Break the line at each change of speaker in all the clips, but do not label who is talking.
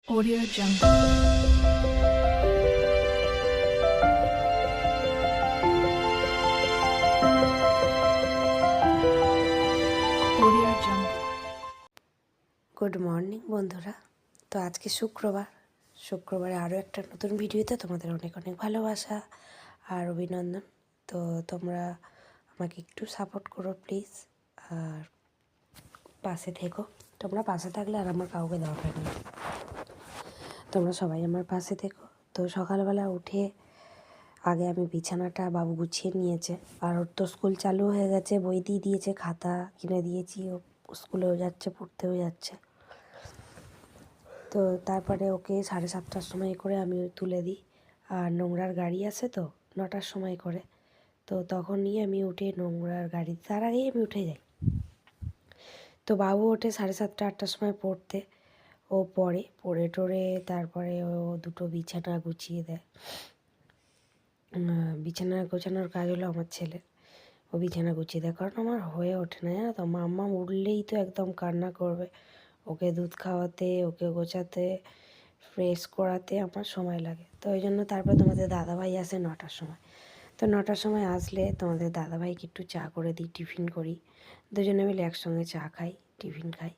Audio Jungle. Audio Jungle.
Good morning বন্ধুরা। তো আজকে শুক্রবারে আরও একটা নতুন ভিডিওতে তোমাদের অনেক অনেক ভালোবাসা আর অভিনন্দন। তো তোমরা আমাকে একটু সাপোর্ট করো প্লিজ, আর পাশে থেকো। তোমরা পাশে থাকলে আর আমার কাউকে দরকার নেই, তোমরা সবাই আমার পাশে থেকো। তো সকালবেলা উঠে আগে আমি বিছানাটা বাবু গুছিয়ে নিয়েছে, আর ওর তো স্কুল চালু হয়ে গেছে, বই দিয়ে দিয়েছে, খাতা কিনে দিয়েছি, ও স্কুলেও যাচ্ছে, পড়তেও যাচ্ছে। তো তারপরে ওকে 7:30টার সময় করে আমি তুলে দিই, আর নোংরার গাড়ি আসে তো 9টার সময় করে, তো তখন নিয়ে আমি উঠে নোংরার গাড়ি, তার আগেই আমি উঠে যাই। তো বাবু ওঠে 7:30-8টার সময় পড়তে, ও পড়ে টরে তারপরে ও দুটো বিছানা গুছিয়ে দেয়। বিছানা গোছানোর কাজ হলো আমার ছেলের, ও বিছানা গুছিয়ে দেয়, কারণ আমার হয়ে ওঠে না, জানো তো। মাম্মা উঠলেই তো একদম কান্না করবে, ওকে দুধ খাওয়াতে, ওকে গোছাতে, ফ্রেশ করাতে আমার সময় লাগে। তো ওই জন্য তারপর তোমাদের দাদাভাই আসে 9টার সময়। তো 9টার সময় আসলে তোমাদের দাদাভাইকে একটু চা করে দিই, টিফিন করি, দুজনে মিলে একসঙ্গে চা খাই, টিফিন খাই।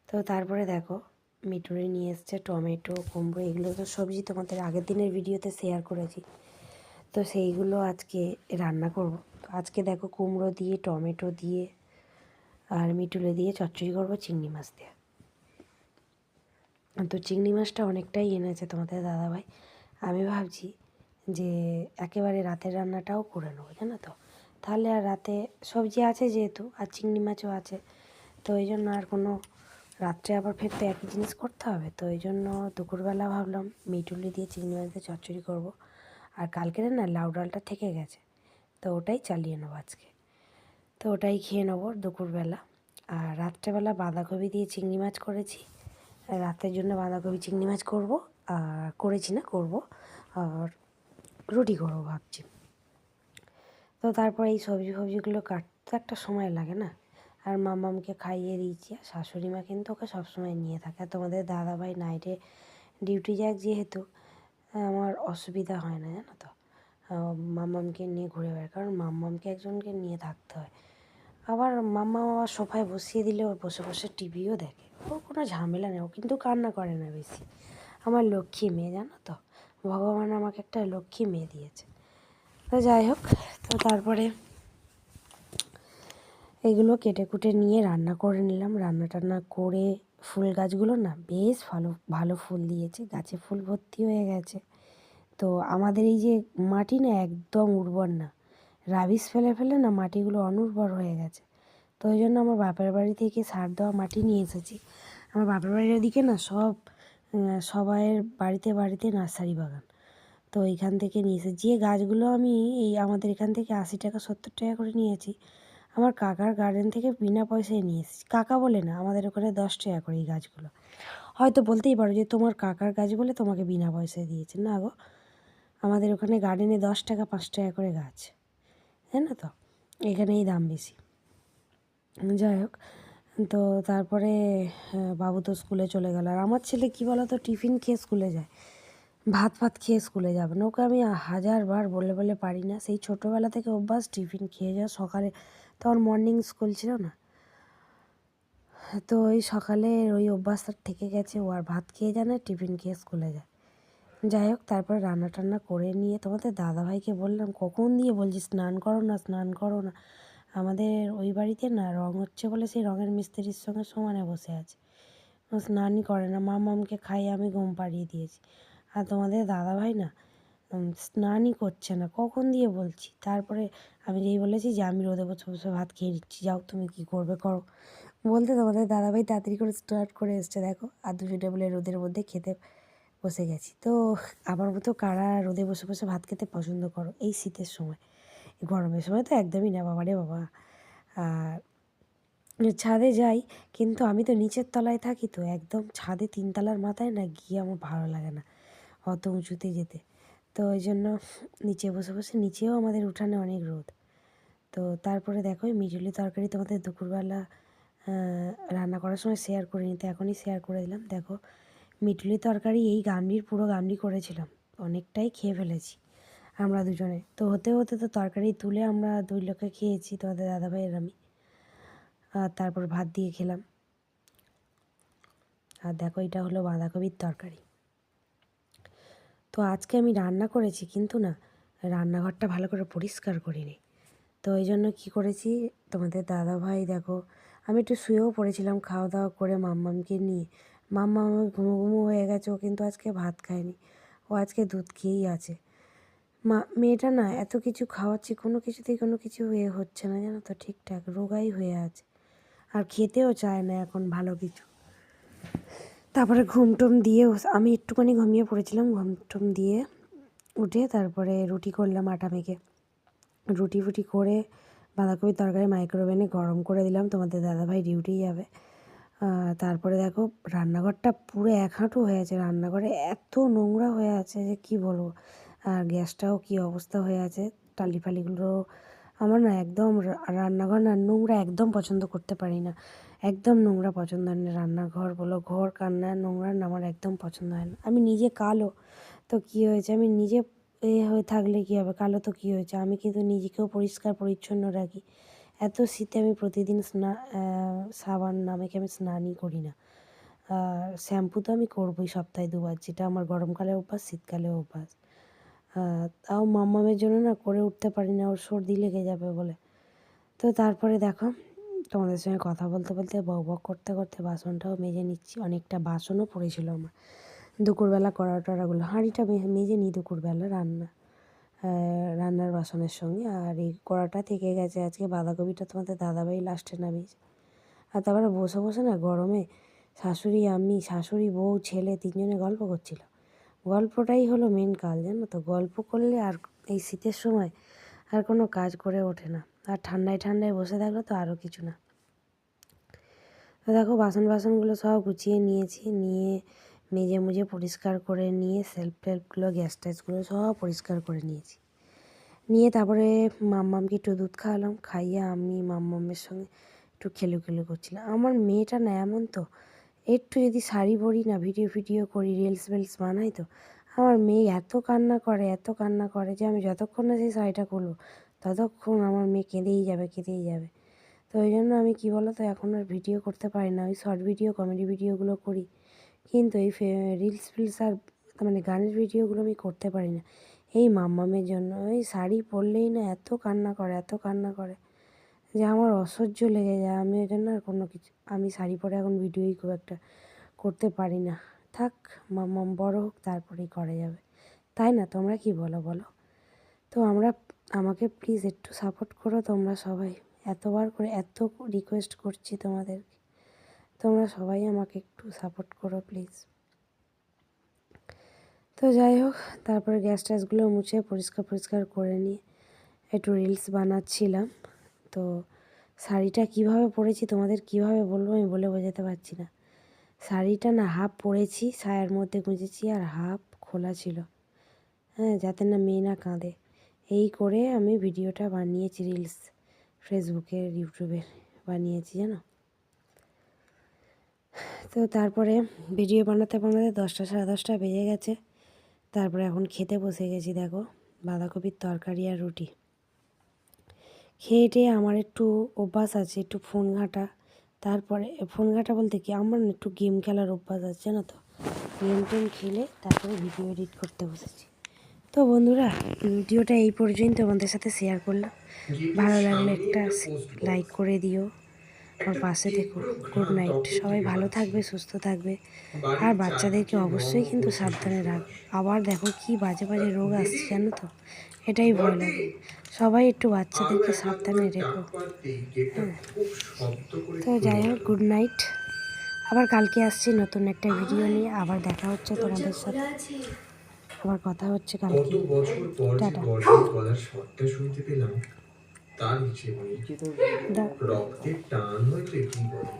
তো তারপরে দেখো মিঠুরি নিয়ে এসছে টমেটো, কুমড়ো, এগুলো তো সবজি তোমাদের আগের দিনের ভিডিওতে শেয়ার করেছি, তো সেইগুলো আজকে রান্না করব। তো আজকে দেখো কুমড়ো দিয়ে, টমেটো দিয়ে আর মিঠুলে দিয়ে চচ্চড়ি করবো চিংড়ি মাছ দিয়ে। তো চিংড়ি মাছটা অনেকটাই এনেছে তোমাদের দাদাভাই, আমি ভাবছি যে একেবারে রাতের রান্নাটাও করে নেবো, জানো তো। তাহলে আর রাতে সবজি আছে যেহেতু, আর চিংড়ি মাছও আছে, তো এই জন্য আর কোনো রাত্রে আবার ফের তো একই জিনিস করতে হবে। তো এই জন্য দুপুরবেলা ভাবলাম মিটুলি দিয়ে চিংড়ি মাছ দিয়ে চচ্চড়ি করবো, আর কালকের না লাউ ডালটা থেকে গেছে, তো ওটাই চালিয়ে নেবো আজকে। তো ওটাই খেয়ে নেবো দুপুরবেলা। আর রাত্রেবেলা বাঁধাকপি দিয়ে চিংড়ি মাছ করেছি, রাতের জন্য বাঁধাকপি চিংড়ি মাছ করবো, আর করেছি না করবো, আর রুটি করবো ভাবছি। তো তারপর এই সবজিগুলো কাটতে একটা সময় লাগে না, আর মামামকে খাইয়ে দিয়েছি, আর শাশুড়ি মা কিন্তু ওকে সবসময় নিয়ে থাকে। আর তোমাদের দাদাভাই নাইটে ডিউটি যাক যেহেতু, আমার অসুবিধা হয় না, জানো তো, মামামকে নিয়ে ঘুরে বেড়ায়, কারণ মামামকে একজনকে নিয়ে থাকতে হয়। আবার মাম্মা আবার সোফায় বসিয়ে দিলে ওর বসে বসে টিভিও দেখে, ওর কোনো ঝামেলা নেই, ও কিন্তু কান্না করে না বেশি। আমার লক্ষ্মী মেয়ে, জানো তো, ভগবান আমাকে একটা লক্ষ্মী মেয়ে দিয়েছে। তো যাই হোক, তো তারপরে এগুলো কেটে কুটে নিয়ে রান্না করে নিলাম। রান্না টান্না করে ফুল গাছগুলো না বেশ ভালো ভালো ফুল দিয়েছে, গাছে ফুল ভর্তি হয়ে গেছে। তো আমাদের এই যে মাটি না একদম উর্বর না, রাবিশ ফেলে ফেলে না মাটিগুলো অনুর্বর হয়ে গেছে। তো ওই জন্য আমার বাপের বাড়ি থেকে সার দেওয়া মাটি নিয়ে এসেছি। আমার বাপের বাড়ির ওদিকে না সবাইয়ের বাড়িতে বাড়িতে নার্সারি বাগান, তো এইখান থেকে নিয়ে এসেছি। যে গাছগুলো আমি এই আমাদের এখান থেকে 80 টাকা 70 টাকা করে নিয়েছি, আমার কাকার গার্ডেন থেকে বিনা পয়সায় নিয়ে এসেছি। কাকা বলে না, আমাদের ওখানে 10 টাকা করে এই গাছগুলো। হয়তো বলতেই পারো যে তোমার কাকার গাছ বলে তোমাকে বিনা পয়সায় দিয়েছে, না গো, আমাদের ওখানে গার্ডেনে 10 টাকা 5 টাকা করে গাছ, জানো তো, এখানেই দাম বেশি। যাই হোক, তো তারপরে বাবু তো স্কুলে চলে গেল, আর আমার ছেলে কী বলো তো, টিফিন খেয়ে স্কুলে যায়, ভাত খেয়ে স্কুলে যাবে না, ওকে আমি 1000বার বলে বলে পারি না। সেই ছোটোবেলা থেকে অভ্যাস টিফিন খেয়ে যাওয়া সকালে, তখন মর্নিং স্কুল ছিল না, তো ওই সকালে ওই অভ্যাসটা থেকে গেছে, ও আর ভাত খেয়ে যায় না, টিফিন খেয়ে স্কুলে যায়। যাই হোক, তারপরে রান্না টান্না করে নিয়ে তোমাদের দাদাভাইকে বললাম, কখন দিয়ে বলছি স্নান করো না, স্নান করো না। আমাদের ওই বাড়িতে না রং হচ্ছে বলে সেই রঙের মিস্ত্রির সঙ্গে সমানে বসে আছে, ও স্নানই করে না। মামকে খাইয়ে আমি ঘুম পাড়িয়ে দিয়েছি, আর তোমাদের দাদাভাই না স্নানই করছে না, কখন দিয়ে বলছি। তারপরে আমি যেই বলেছি যে আমি রোদে বসে বসে ভাত খেয়ে নিচ্ছি, যাও তুমি কী করবে করো, বলতে তোমাদের দাদাভাই তাড়াতাড়ি করে স্টার্ট করে এসছে দেখো, আর 2 টেবিলে রোদের মধ্যে খেতে বসে গেছি। তো আমার মতো কারা রোদে বসে বসে ভাত খেতে পছন্দ করো এই শীতের সময়? গরমের সময় তো একদমই না, বাবা রে বাবা। আর ছাদে যাই, কিন্তু আমি তো নিচের তলায় থাকি, তো একদম ছাদে 3 তলার মাথায় না গিয়ে আমার ভালো লাগে না অত উঁচুতে যেতে। তো ওই জন্য নিচে বসে বসে, নিচেও আমাদের উঠানে অনেক রোদ। তো তারপরে দেখো মিজুলি তরকারি তোমাদের দুপুরবেলা রান্না করার সময় শেয়ার করে নিতে, এখনই শেয়ার করে দিলাম। দেখো মিটুলি তরকারি এই গামলির পুরো গামলি করেছিলাম, অনেকটাই খেয়ে ফেলেছি আমরা দুজনে। তো হতে হতে তো তরকারি তুলে আমরা 2 লোকে খেয়েছি, তোমাদের দাদাভাই আর আমি। আর তারপর ভাত দিয়ে খেলাম। আর দেখো এটা হলো বাঁধাকপির তরকারি। তো আজকে আমি রান্না করেছি, কিন্তু না রান্নাঘরটা ভালো করে পরিষ্কার করিনি। তো এই জন্য কী করেছি, তোমাদের দাদাভাই দেখো, আমি একটু শুয়েও পড়েছিলাম খাওয়া দাওয়া করে মাম্মামকে নিয়ে। মাম্মাম ঘুমো ঘুমো হয়ে গেছে, ও কিন্তু আজকে ভাত খায়নি, ও আজকে দুধ খেয়েই আছে। মেয়েটা না এত কিছু খাওয়াচ্ছি, কোনো কিছুতেই কোনো কিছু হচ্ছে না জানো তো, ঠিকঠাক রোগাই হয়ে আছে। আর খেতেও চায় না এখন ভালো কিছু। তারপরে ঘুমটুম দিয়ে আমি একটুখানি ঘুমিয়ে পড়েছিলাম, ঘুমটুম দিয়ে উঠে তারপরে রুটি করলাম আটা মেখে। রুটি ফুটি করে বাঁধাকপির তরকারি মাইক্রোওভেনে গরম করে দিলাম, তোমাদের দাদাভাই ডিউটি যাবে। তারপরে দেখো রান্নাঘরটা পুরো 1 হাঁটু হয়ে আছে, রান্নাঘরে এত নোংরা হয়ে আছে যে কি বলবো। আর গ্যাসটাও কি অবস্থা হয়ে আছে, টালি ফালিগুলো আমার না একদম রান্নাঘর না নোংরা একদম পছন্দ করতে পারি না, একদম নোংরা পছন্দ হয় না। রান্নাঘর বলো, ঘর কান্না নোংরা না আমার একদম পছন্দ হয় না। আমি নিজে কালো, তো কী হয়েছে, আমি নিজে হয়ে থাকলে কী হবে, কালো তো কী হয়েছে, আমি কিন্তু নিজেকেও পরিষ্কার পরিচ্ছন্ন রাখি। এত শীতে আমি প্রতিদিন সাবান না মেখে আমি স্নানই করি না। আর শ্যাম্পু তো আমি করবোই সপ্তাহে 2 বার, যেটা আমার গরমকালে অভ্যাস, শীতকালে অভ্যাস। তাও মাম্মামের জন্য না করে উঠতে পারি না, ওর সর্দি লেগে যাবে বলে। তো তারপরে দেখো তোমাদের সঙ্গে কথা বলতে বলতে বক বক করতে করতে বাসনটাও মেজে নিচ্ছি। অনেকটা বাসনও পড়েছিল আমার দুপুরবেলা কড়া টড়াগুলো, হাঁড়িটা মেজে নিই দুপুরবেলা রান্নার বাসনের সঙ্গে। আর এই কড়াটা থেকে গেছে, আজকে বাঁধাকপিটা তোমাদের দাদাভাই লাস্টে নামিয়েছে। আর তারপরে বসে বসে না গরমে শাশুড়ি, আমি, শাশুড়ি, বউ, ছেলে 3 জনে গল্প করছিল। গল্পটাই হলো মেন কাজ জানো তো, গল্প করলে আর এই শীতের সময় আর কোনো কাজ করে ওঠে না। আর ঠান্ডায় ঠান্ডায় বসে থাকলে তো আরও কিছু না। তো দেখো বাসনগুলো সব গুছিয়ে নিয়েছি, নিয়ে মেজে মুজে পরিষ্কার করে নিয়ে সেলফ টেলফগুলো, গ্যাস ট্যাসগুলো সব পরিষ্কার করে নিয়েছি। নিয়ে তারপরে মাম্মামকে একটু দুধ খাওয়ালাম, খাইয়ে আমি মাম্মামের সঙ্গে একটু খেলু করছিলাম। আমার মেয়েটা না এমন তো, একটু যদি শাড়ি পরি না, ভিডিও করি, রিলস বানাই, তো আমার মেয়ে এত কান্না করে যে আমি যতক্ষণ না সেই শাড়িটা করবো ততক্ষণ আমার মেয়ে কেঁদেই যাবে। তো ওই জন্য আমি কী বলো তো, এখন আর ভিডিও করতে পারি না, ওই শর্ট ভিডিও, কমেডি ভিডিওগুলো করি, কিন্তু এই রিলস আর মানে গানের ভিডিওগুলো আমি করতে পারি না এই মাম্মামের জন্য। ওই শাড়ি পরলেই না এত কান্না করে যে আমার অসহ্য লেগে যায়। আমি ওই জন্য আর কোনো কিছু, আমি শাড়ি পরে এখন ভিডিওই খুব একটা করতে পারি না। থাক, মাম্মাম বড় হোক তারপরেই করা যাবে, তাই না? তোমরা কি বলো? তো আমাকে প্লিজ একটু সাপোর্ট করো তোমরা সবাই, এতবার করে এত রিকোয়েস্ট করছি তোমাদেরকে, তোমরা সবাই আমাকে একটু সাপোর্ট করো প্লিজ। তো যাই হোক, তারপরে গ্যাস ট্যাসগুলো মুছে পরিষ্কার করে নিয়ে একটু রিলস বানাচ্ছিলাম। তো শাড়িটা কীভাবে পরেছি তোমাদের কীভাবে বলবো আমি বলে বোঝাতে পারছি না। শাড়িটা না হাফ পরেছি, সায়ার মধ্যে গুঁজেছি, আর হাফ খোলা ছিল, হ্যাঁ, যাতে না মেয়ে না কাঁদে। এই করে আমি ভিডিওটা বানিয়েছি, রিলস ফেসবুকের, ইউটিউবের বানিয়েছি জানো। তো তারপরে ভিডিও বানাতে 10টা সাড়ে 10টা বেজে গেছে। তারপরে এখন খেতে বসে গেছি, দেখো বাঁধাকপির তরকারি আর রুটি। খেয়ে আমার একটু অভ্যাস আছে একটু ফোন ঘাঁটা, তারপরে ফোন ঘাঁটা বলতে কি, আমার না একটু গেম খেলার অভ্যাস আছে জানো তো, টেম খেলে তারপরে ভিডিও এডিট করতে বসেছি। তো বন্ধুরা, ভিডিওটা এই পর্যন্ত তোমাদের সাথে শেয়ার করলাম। ভালো লাগলে একটা লাইক করে দিও, আমার পাশে থেকো। গুড নাইট, সবাই ভালো থাকবে, সুস্থ থাকবে, আর বাচ্চাদেরকে অবশ্যই কিন্তু সাবধানে রাখবে। আবার দেখো কি বাজে রোগ আসছে জানো তো, এটাই ভয় লাগে। সবাই একটু বাচ্চাদেরকে সাবধানে রেখো, হ্যাঁ। তো যাই হোক, গুড নাইট, আবার কালকে আসছি নতুন একটা ভিডিও নিয়ে, আবার দেখা হচ্ছে তোমাদের সাথে, আবার কথা হচ্ছে কালকে। টাটা। তার হিসেব নেই, রক্তের টান হইলে কি বলে।